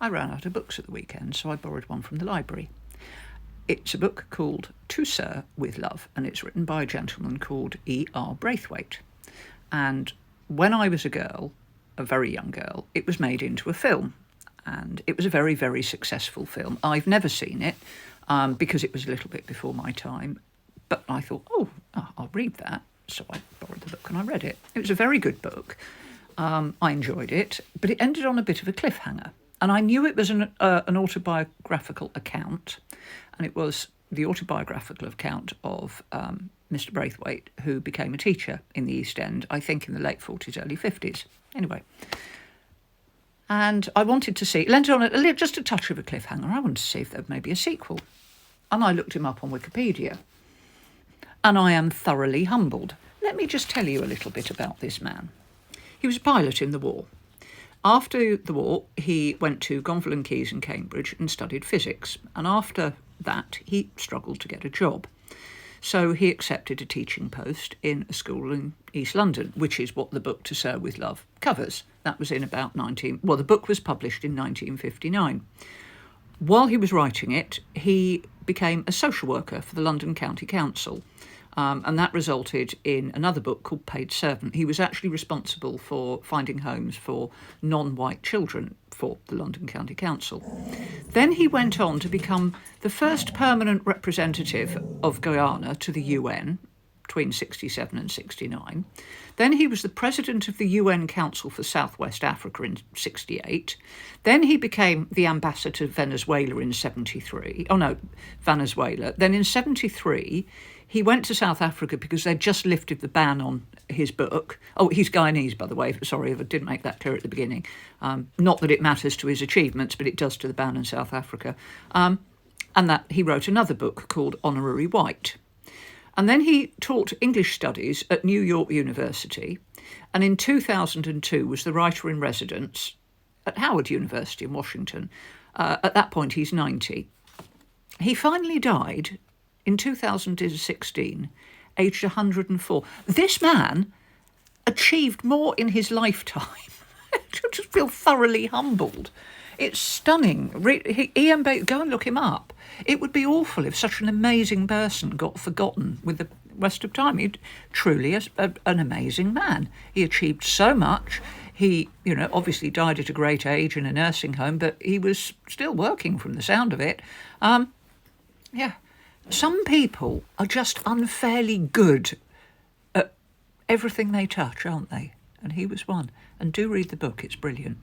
I ran out of books at the weekend, so I borrowed one from the library. It's a book called To Sir with Love, and it's written by a gentleman called E.R. Braithwaite. And when I was a girl, a very young girl, it was made into a film. And it was a very, very successful film. I've never seen it because it was a little bit before my time. But I thought, I'll read that. So I borrowed the book and I read it. It was a very good book. I enjoyed it, but it ended on a bit of a cliffhanger. And I knew it was an autobiographical account, and it was the autobiographical account of Mr. Braithwaite, who became a teacher in the East End, I think in the late 40s, early 50s. Anyway. And I wanted to see, it ended on just a touch of a cliffhanger. I wanted to see if there may be a sequel. And I looked him up on Wikipedia. And I am thoroughly humbled. Let me just tell you a little bit about this man. He was a pilot in the war. After the war, he went to Gonville and Caius in Cambridge and studied physics. And after that, he struggled to get a job. So he accepted a teaching post in a school in East London, which is what the book To Sir with Love covers. That was in about the book was published in 1959. While he was writing it, he became a social worker for the London County Council. And that resulted in another book called Paid Servant. He was actually responsible for finding homes for non-white children for the London County Council. Then he went on to become the first permanent representative of Guyana to the UN between 67 and 69. Then he was the president of the UN Council for Southwest Africa in 68. Then he became the ambassador to Venezuela in 73. Venezuela. Then in 73, he went to South Africa because they'd just lifted the ban on his book. Oh, he's Guyanese, by the way. Sorry if I didn't make that clear at the beginning. Not that it matters to his achievements, but it does to the ban in South Africa. And that he wrote another book called Honorary White. And then he taught English studies at New York University, and in 2002 was the writer in residence at Howard University in Washington. At that point, he's 90. He finally died in 2016, aged 104. This man achieved more in his lifetime. I just feel thoroughly humbled. It's stunning. Ian Bates, go and look him up. It would be awful if such an amazing person got forgotten with the rest of time. He's truly an amazing man. He achieved so much. He, obviously died at a great age in a nursing home, but he was still working from the sound of it. Some people are just unfairly good at everything they touch, aren't they? And he was one. And do read the book, it's brilliant.